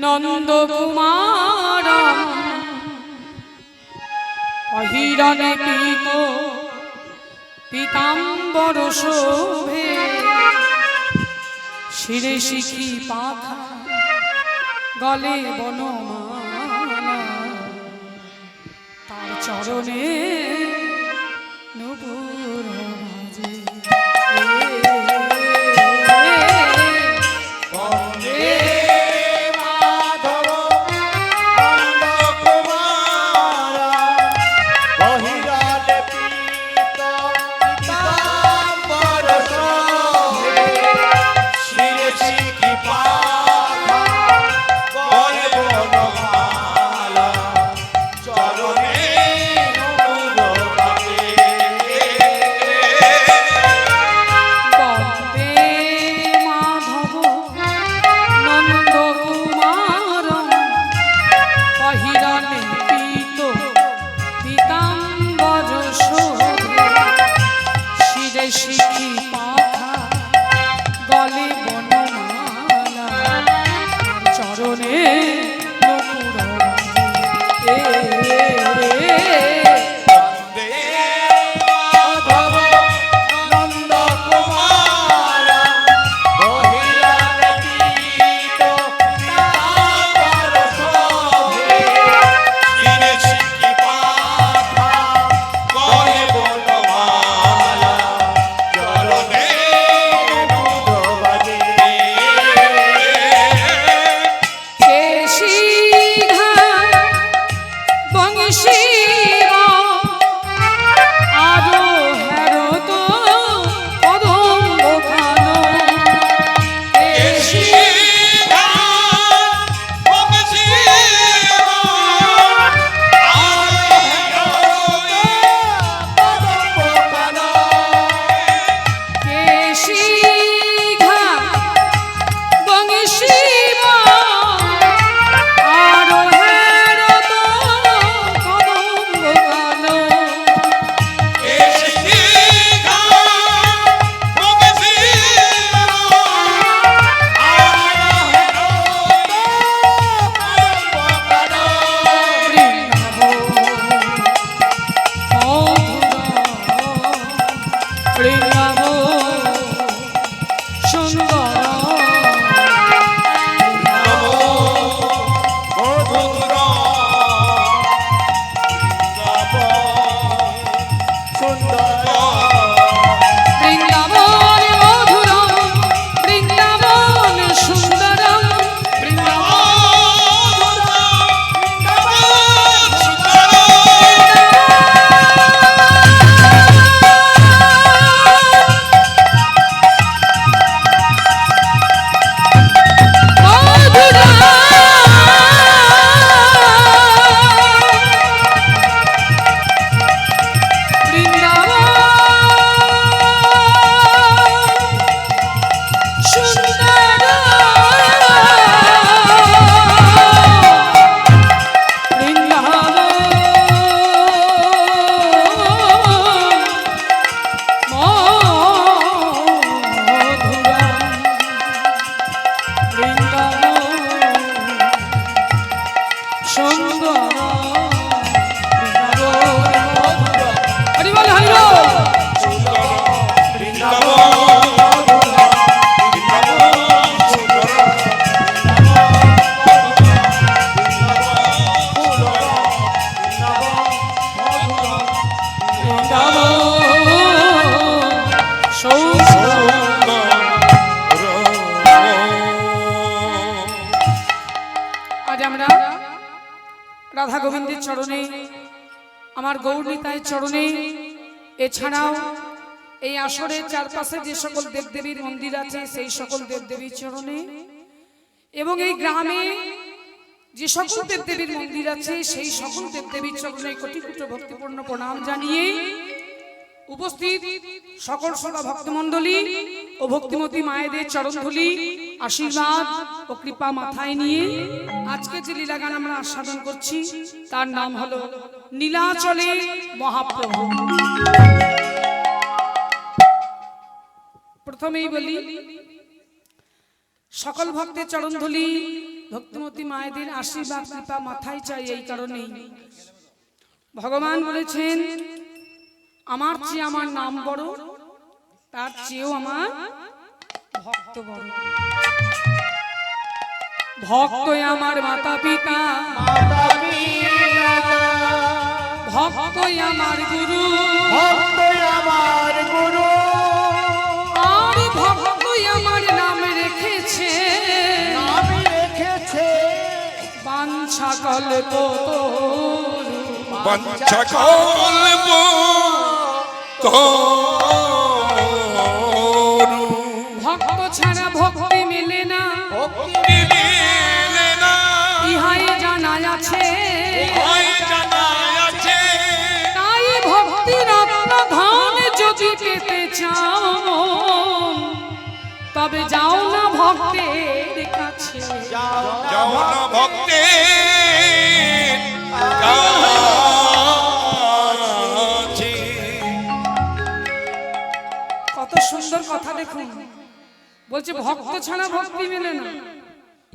নন্দ কুমার অহিরণে পীত পীতাম্বর শোভে শিরে শিখি পাখা গলে বনমালা তার চরণে নূপুর বাজে রাধা গোবিন্দের চরণে আমার গৌরনীতায় চরণে এছাড়াও এই আসরের চারপাশে যে সকল দেবদেবীর মন্দির আছে সেই সকল দেবদেবীর চরণে এবং এই গ্রামে যে সকল দেবদেবীর মন্দির আছে সেই সকল দেবদেবীর চরণে কোটি কোটি ভক্তিপূর্ণ প্রণাম জানিয়ে উপস্থিত সকল শ্রোতা ভক্তমণ্ডলী ও ভক্তিমতী মায়েদের চরণধূলি আশীর্বাদ ও কৃপা মাথায় নিয়ে আজকে যে লীলা গান আমরা আস্বাদন করছি তার নাম হলো নীলাচলে মহাপ্রভু। প্রথমেই বলি সকল ভক্তের চরণধূলি ভক্তিমতী মায়েদের আশীর্বাদ কৃপা মাথায় চাই। এই কারণেই ভগবান বলেছেন, আমার চেয়ে আমার নাম বড়, তার চেয়েও আমার ভক্ত বড়। ভক্তই আমার মাতা পিতা, ভক্তই আমার গুরু, আর ভক্তই আমার নাম রেখেছে, বাঞ্ছা কল্প বাঞ্ছা কল্প তরু। ভক্ত ছাড়া ভক্তি মেলে না, মিলে না, ইহাই জানা আছে। ইহাই জানা আছে। তাই ভক্তি রত্ন ধন যদি পেতে চাও, তবে যাও না ভক্তের কাছে, যাও না ভক্তের কাছে। কত সুন্দর কথা দেখুন। বলছে ভক্ত ছাড়া ভক্তি মেলে না,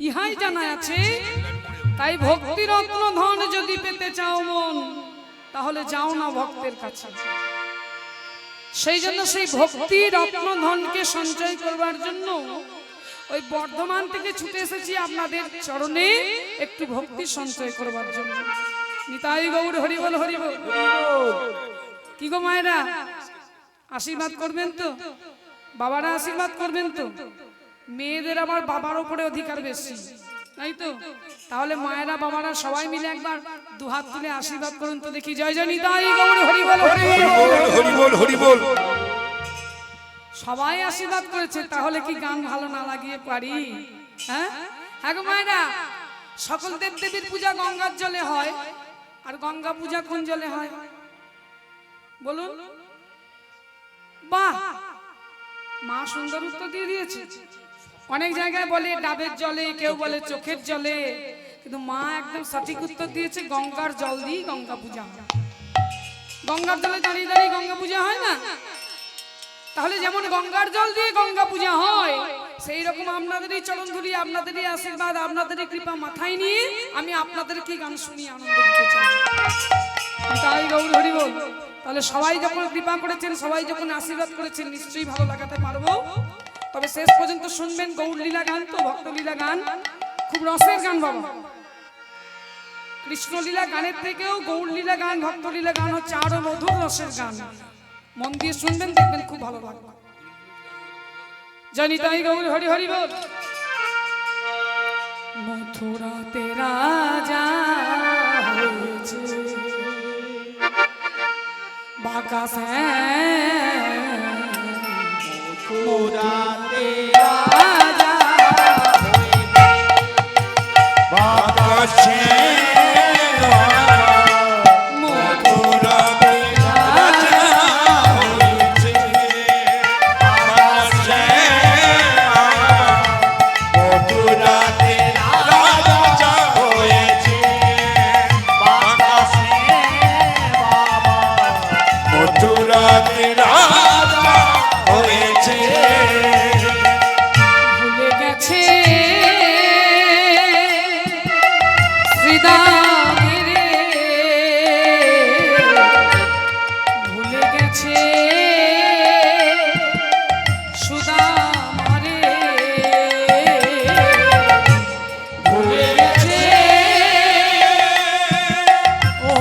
ইহাই জানা আছে। তাই ভক্তি রত্ন ধন যদি পেতে চাও মন, তাহলে যাও না ভক্তের কাছে। সেই জন্য সেই ভক্তি রত্ন ধনকে সঞ্চয় করবার জন্য ওই বর্ধমান থেকে ছুটে এসেছি আপনাদের চরণে একটু ভক্তি সঞ্চয় করবার জন্য। নিতাই গৌর হরি বল, হরি বল। কি গো মায়েরা, আশীর্বাদ করবেন তো? বাবারা আশীর্বাদ করবেন তো? মেয়েদের আবার বাবার উপরে অধিকার বেশি, তাই তো? তাহলে মায়েরা বাবারা সবাই মিলে একবার দুহাত তুলে আশীর্বাদ করুন তো দেখি। জয় জয় নিতাই গৌর হরি বল, হরি বল, হরি বল, হরি বল। সবাই আশীর্বাদ করেছে, তাহলে কি গান ভালো না লাগিয়ে পারি? হ্যাঁ হ্যাঁ গো মায়েরা, সকল দেব দেবীর পূজা গঙ্গার জলে হয়, আর গঙ্গা পূজা কোন জলে হয় বলুন? বাহ, মা সুন্দর উত্তর দিয়ে দিয়েছে। অনেক জায়গায় বলে ডাবের জলে, কেউ বলে চোখের জলে, কিন্তু মা একদম সঠিক উত্তর দিয়েছে, গঙ্গার জল দিয়ে গঙ্গা পূজা হয়। গঙ্গার জলে দাঁড়িয়ে দাঁড়িয়ে গঙ্গা পূজা হয় না? তাহলে যেমন গঙ্গার জল দিয়ে গঙ্গা পূজা হয়, সেই রকম আপনাদেরই চরণ ধরি, আপনাদেরই আশীর্বাদ, আপনাদেরই কৃপা মাথায় নিয়ে আমি আপনাদেরকে গান শুনিয়ে আনন্দ দিতে চাই। তাই গৌর হরি বল। তাহলে সবাই যখন কৃপা করেছেন, সবাই যখন আশীর্বাদ করেছেন, নিশ্চয়ই ভালো লাগাতে পারবো। তবে শেষ পর্যন্ত শুনবেন গৌর লীলা গান, তো ভক্ত লীলা গান খুব রসের গান বাবা। কৃষ্ণলীলা গানের থেকেও গৌর লীলা গান, ভক্ত লীলা গান হচ্ছে আরো মধুর রসের গান। মন দিয়ে শুনবেন, দেখবেন খুব ভালো লাগবে। জানি তাই গৌর হরি হরি বল। মথুরাতে রাজা হয়েছে, বাকাশে মথুরাতে রাজা বাতাসে মথুরাতে রাজা হয়েছে, বাতাসে মথুরাতে রাজা হয়েছে, বাতাসে মথুরাতে রাজা হয়েছে। ভুলে গেছে শ্রীদামের, ভুলে গেছে সুদামারে, ভুলে গেছে ও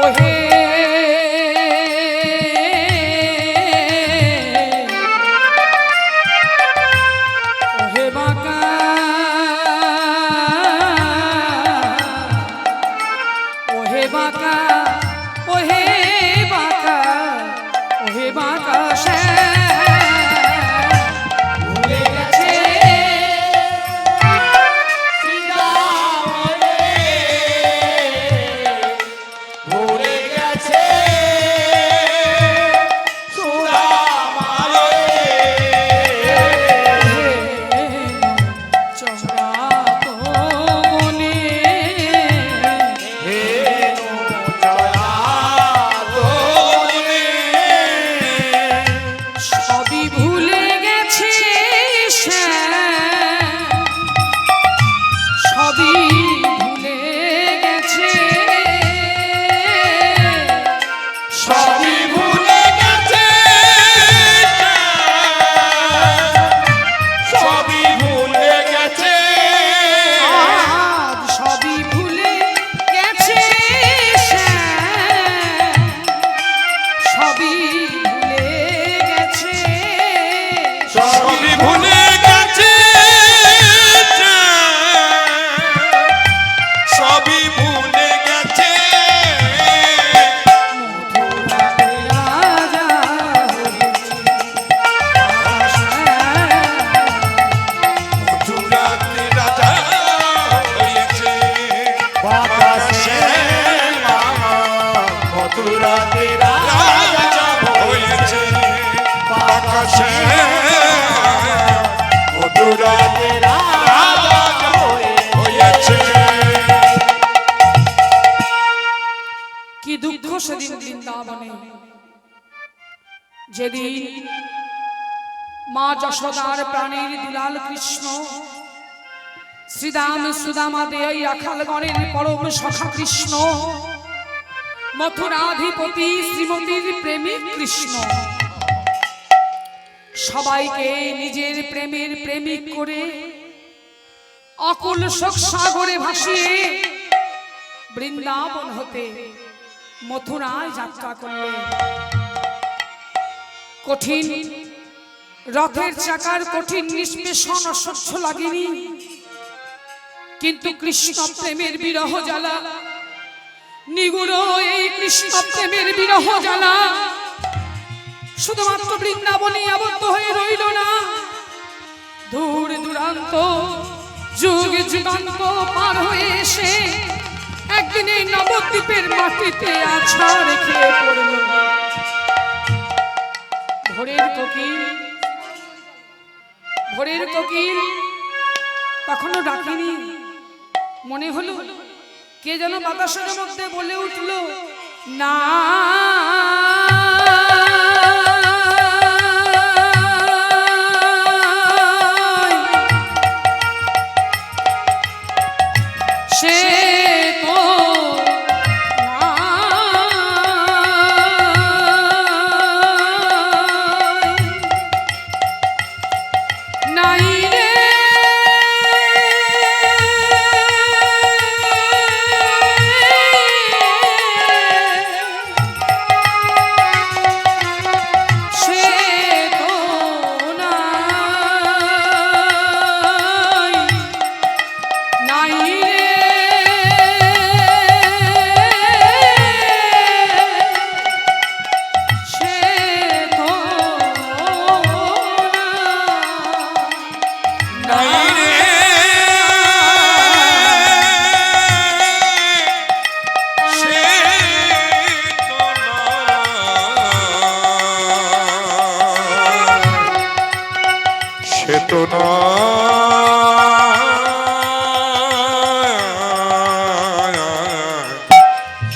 ওহে ওহে বাঁকা ওহে বাঁকা ওহে বাঁকা ওহে বাঁকা সে ভুলে গেছে ভুলে গেছে সুদামারে, যেদিন মা যশোদার প্রাণের দুলাল কৃষ্ণ শ্রীদাম সুদামা দেয় রাখাল গণের পরম সখা কৃষ্ণ মথুরাধিপতি শ্রীমতীর প্রেমিক কৃষ্ণ সবাইকে নিজের প্রেমের প্রেমিক করে অকুল শোক সাগরে ভাসিয়ে বৃন্দাবন হতে মথুরায় যাত্রা করলেন। কঠিন রথের চাকার কঠিন নিষ্পেষণ অসহ্য লাগেনি, কিন্তু কৃষ্ণ প্রেমের বিরহ জ্বালা, নিগুড় এই কৃষ্ণ প্রেমের বিরহ জ্বালা শুধুমাত্র বৃন্দাবনে আবদ্ধ হয়ে রইল না, দূর দূরান্ত যুগ যুগান্ত পার হয়ে এসে একদিন এই নবদ্বীপের মাটিতে আছাড় খেয়ে পড়ল। ভোরের কোকিল তখনও ডাকেনি, মনে হলো কে যেন বাতাসের মধ্যে বলে উঠল, না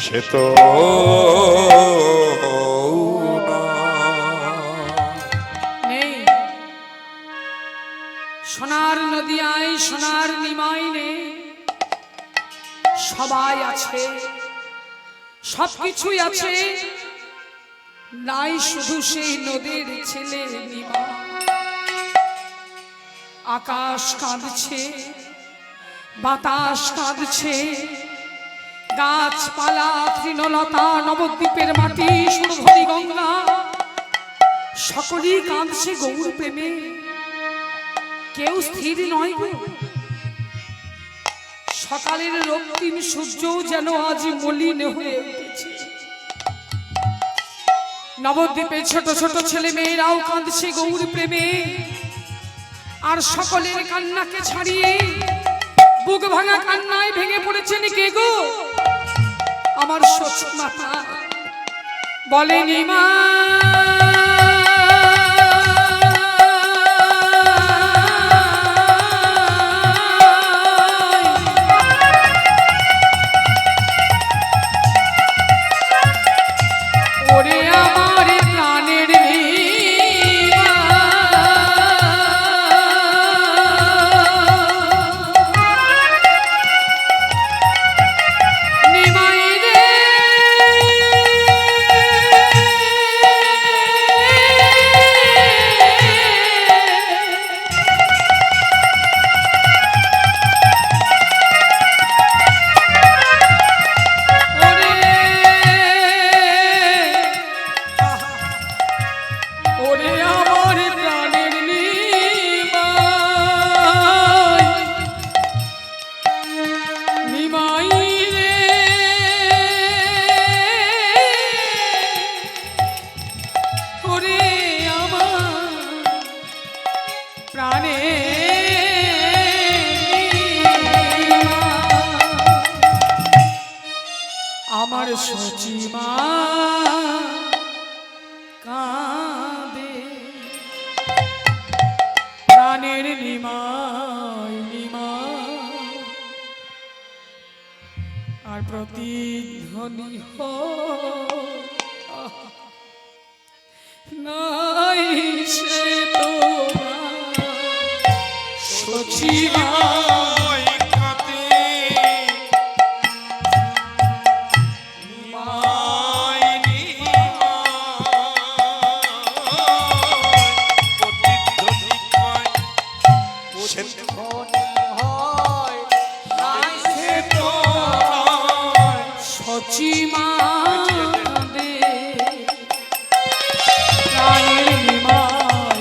সে তো নেই। সোনার নদিয়ায় সোনার নিমাই নেই, সবাই আছে, সবকিছুই আছে, নাই শুধু সেই নদীর ছেলে নিমা। আকাশ কাঁদছে, বাতাস কাঁদছে, গাছপালা তৃণলতা নবদ্বীপের মাটি সুরভরি গঙ্গা সকলেই কাঁদছে গৌর প্রেমে, কেউ স্থির নয় গো। সকালের রক্তিম সূর্য যেন আজ মলিন হয়ে উঠেছে। নবদ্বীপে ছোট ছোট ছেলে মেয়েরাও কাঁদছে গৌর প্রেমে, আর সকলের কান্নাকে ছাড়িয়ে বুক ভাঙা কান্নায় ভেঙে পড়েছেন কে গো? আমার সচ মাতা বলেনি মা ওরে আমার প্রাণের আমার সচিমা কাঁদে প্রাণের নিমাই নিমাই, আর প্রতিধ্বনি নাই সে তোমার সচিবা ওই কাঁদে নিমাই প্রতিধ্বনি কয় সে তো হয় নাই সে তো সচিমা দে প্রাণের নিমাই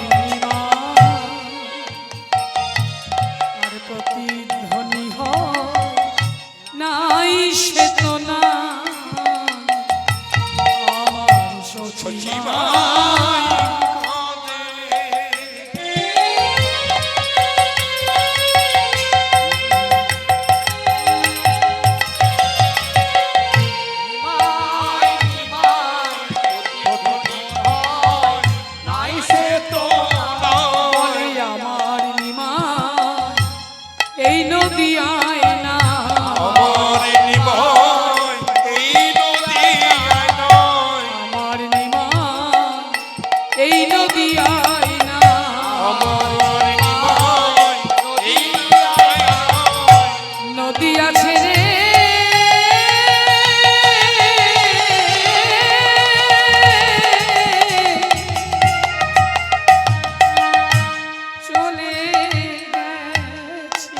আর প্রতিধ্বনি হয় নাই সে তো না আমার সচিমা নাই সে তো বলে আমার নিমা এই নদিয়ায় না আমার নিমাই এই নদিয়ায় নয় আমার নিমা এই নদিয়ায় না আমার নিমাই এই নদিয়ায় নয় নদী আছে রে চলে গেছে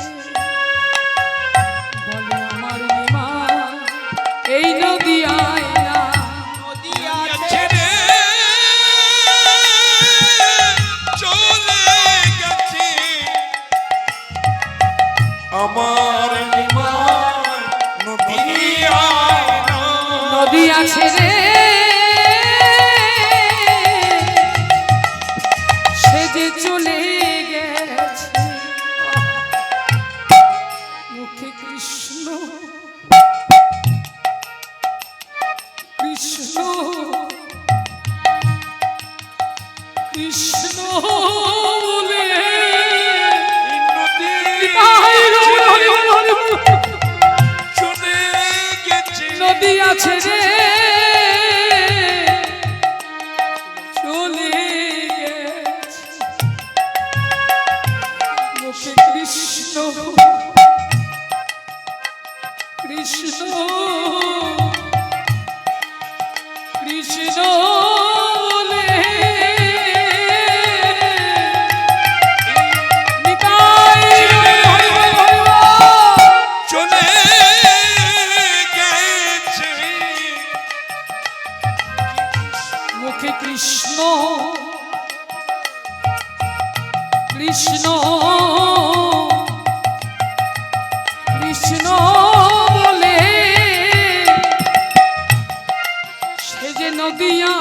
বলে আমার নিমা এই নদিয়ায় না নদী আছে আছে রে চলে গেছে আমার নিমাই নদিয়ায় নয় নদী আছে রে সে যে চলে গেছে মুখে কৃষ্ণ কৃষ্ণ কৃষ্ণ বলে চলে গেছে নদী আছে রে চলে গেছে মুখে কৃষ্ণ কৃষ্ণ কৃষ্ণ বলে নিতাই হরি বল, হরি বল। চলে গেছে মুখে কৃষ্ণ কৃষ্ণ কৃষ্ণ বলে সে যে নদিয়া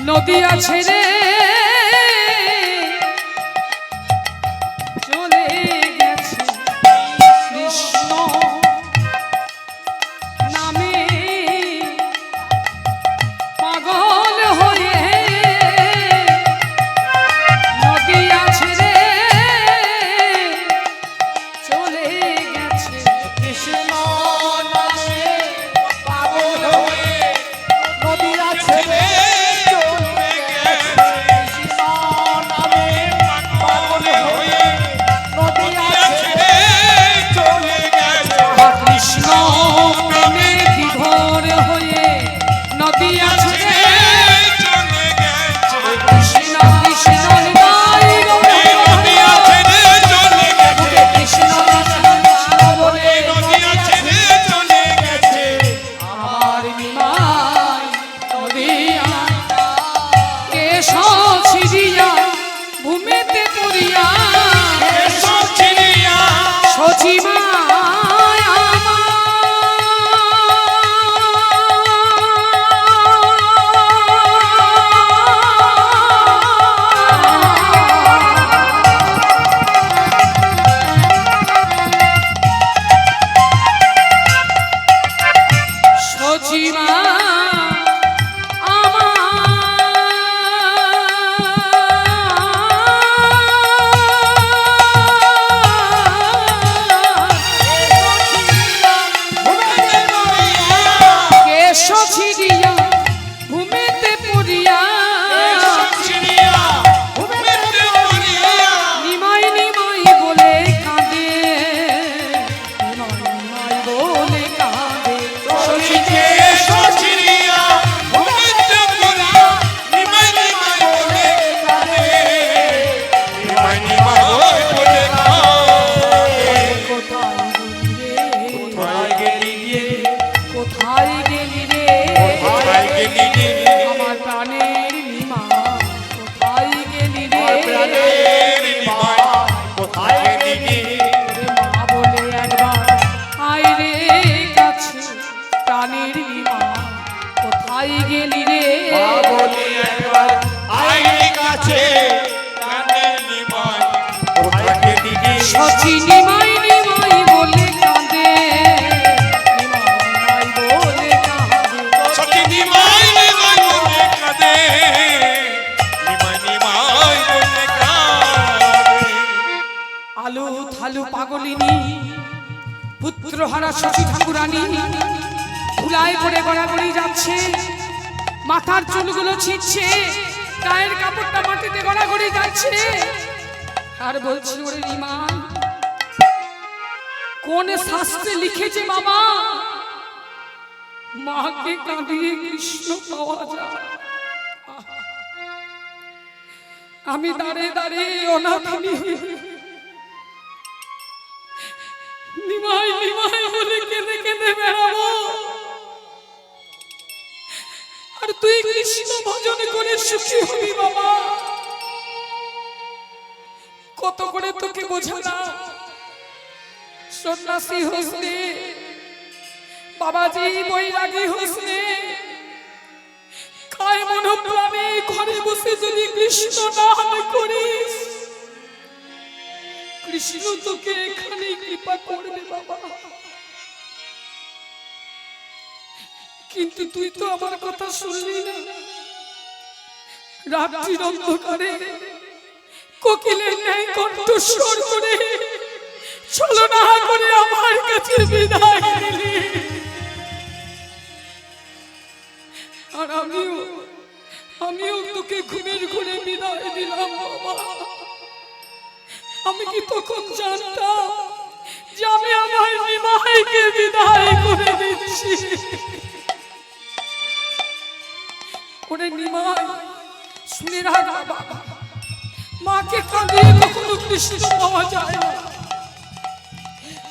নদী আছে রে চলে গেছে কৃষ্ণ নামে পাগল হয়ে নদী আছে রে চলে গেছে কৃষ্ণ নামে পাগল হয়ে নদী আছে রে চলে গেছে বলছি নিমাই নিমাই বলে কাঁদে, নিমাই বলে কাঁদে। সখী নিমাই নিমাই বলে কাঁদে, নিমাই নিমাই বলে কাঁদে। আলু থালু পাগলিনী পুত্রহারা শশী ঠাকুরানী ধুলায় করে গড়াগড়ি যাচ্ছে, মাথার চুলগুলো ছিঁড়ছে, গায়ের কাপড়টা মাটিতে গড়াগড়ি যাচ্ছে। আর বলছি ওরে নিমাই, কোন শাস্ত্রে লিখেছে বাবা মাকে কাঁদিয়ে কৃষ্ণ পাওয়া যায়? আমি দাঁড়িয়ে দাঁড়িয়ে অনাথিনী নিমাই নিমাই বলে কেঁদে কেঁদে বেড়াবো, আর তুই কৃষ্ণ ভজন করে সুখী হবি বাবা। কত করে তোকে বোঝানা, সন্ন্যাসী হোসনে বাবাজি, বৈরাগী হোসনে, কায় মনোপ্রাণে ঘরে বসে যদি কৃষ্ণ নাম করিস, কৃষ্ণ তোকে এখানে কৃপা করবে বাবা। কিন্তু তুই তো আমার কথা শুনলি না। রাত্রির অন্ধকারে কোকিলের ন্যায় কণ্ঠস্বর করে ছলনা করে আমার কাছে বিদায় দিলি, আর আমিও তোকে ঘুমের ঘুরে বিদায় দিলাম বাবা। আমি কি তখন জানতাম যে আমি আমার নিমাইকে বিদায় করে দিচ্ছি? ওরে নিমাই, শুনে রাখ বাবা, মাকে কাঁদিয়ে কখনো কৃষ্ণ পাওয়া যায় না।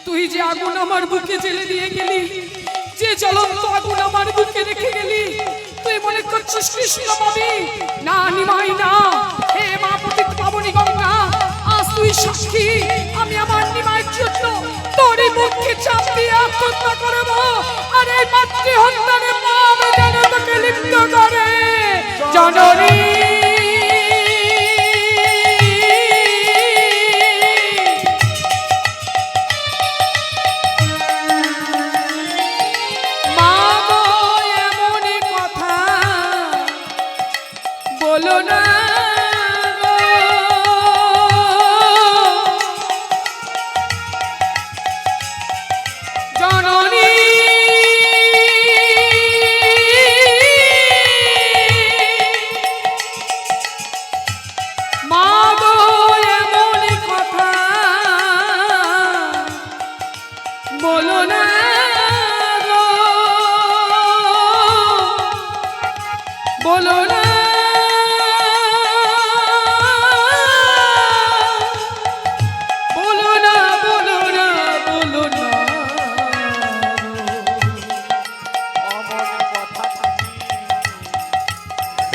তুই যে আগুন আমার বুকে জেলে দিয়ে গেলি, যে জ্বলন্ত আগুন আমার বুকে রেখে গেলি, তুই মনে করছিস কৃষ্ণ পাবি? না নিমাই না, হে মা পতিত পাবনী গঙ্গা, আজ তুই সাক্ষী, আমি আমার নিমাইয়ের জন্য তোরই মুখকে চাপ দিয়ে আত্মহত্যা করব, আর এই মাতৃ হত্যার পাপ যেন তোকে লিপ্ত করে। জননী মা গো, এমনই কথা বলো না গো, জননী মা গো, এমনই কথা বলো না গো, বলো না, বলো না, বলো না, বলো না।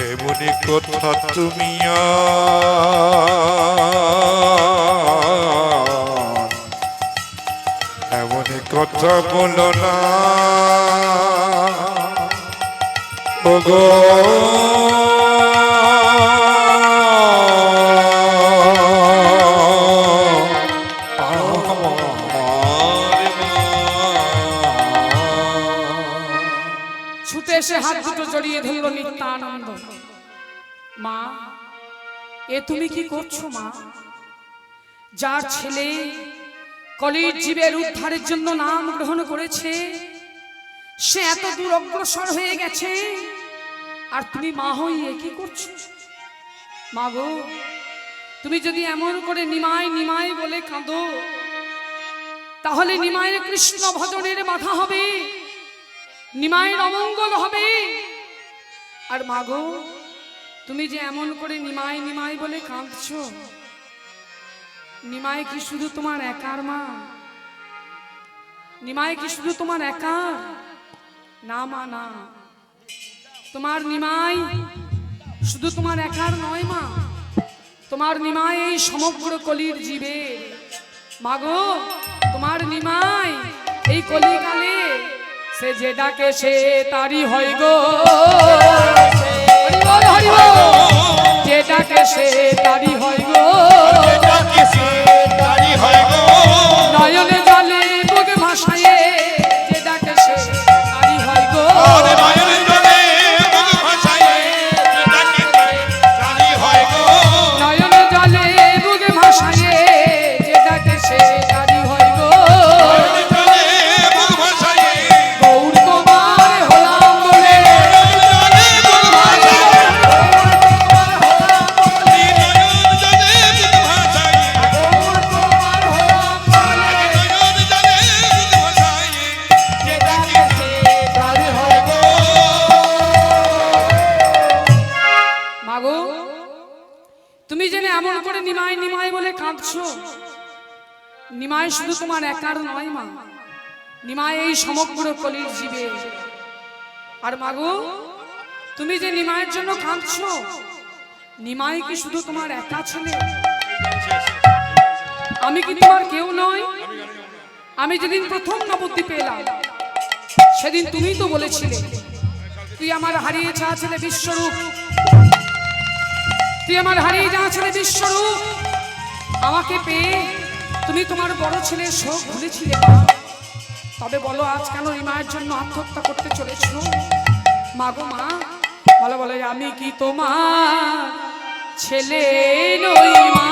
এমনি কথা তুমি এমনি কথা বলো না ওগো, ছুটে এসে হাত দুটো জড়িয়ে ধরল নিত্যানন্দ। মা, এ তুমি কি করছো মা? যার ছেলে কলির জীবের উদ্ধারের জন্য নাম গ্রহণ করেছে, সে এত দূর অগ্রসর হয়ে গেছে, আর তুমি মা হয়ে কি করছো? মা গো, তুমি যদি এমন করে নিমাই নিমাই বলে কাঁদো, তাহলে নিমাইয়ের কৃষ্ণ ভজনের বাধা হবে, নিমাইয়ের অমঙ্গল হবে। আর মা গো, তুমি যে এমন করে নিমাই নিমাই বলে কাঁদছো, নিমাই কি শুধু তোমার একার মা? নিমাই কি শুধু তোমার একার? না মা না, তোমার নিমাই শুধু তোমার একার নয় মা, তোমার নিমাই এই সমগ্র কলির জীবে। মাগো, তোমার নিমাই এই কলিকালে সে যে ডাকে সে তারি হয় গো, যে ডাকে সে তারি হয় গো, তারি হয় গো। তুমি জেনে এমন করে নিমাই নিমাই বলে কাঁদছো, নিমাই শুধু তোমার একার নয় মা, নিমাই এই সমগ্র কলির জীবে। আর মাগো, তুমি যে নিমাইয়ের জন্য কাঁদছো, নিমাই কি শুধু তোমার একা ছেলে? আমি কি তোমার কেউ নয়? আমি যেদিন প্রথম নবদ্বীপে এলাম সেদিন তুমি তো বলেছিলে তুই আমার হারিয়ে যাওয়া ছেলে বিশ্বরূপ, তুই আমার হারিয়ে যাওয়া ছেলে বিশ্বরূপ। আমাকে পেয়ে তুমি তোমার বড় ছেলের শোক ভুলেছিলে মা। তবে বলো আজ কেন নিমাইয়ের জন্য আত্মহত্যা করতে চলেছো? মাগো মা, বলো বলো, আমি কি তোমার ছেলে নই মা?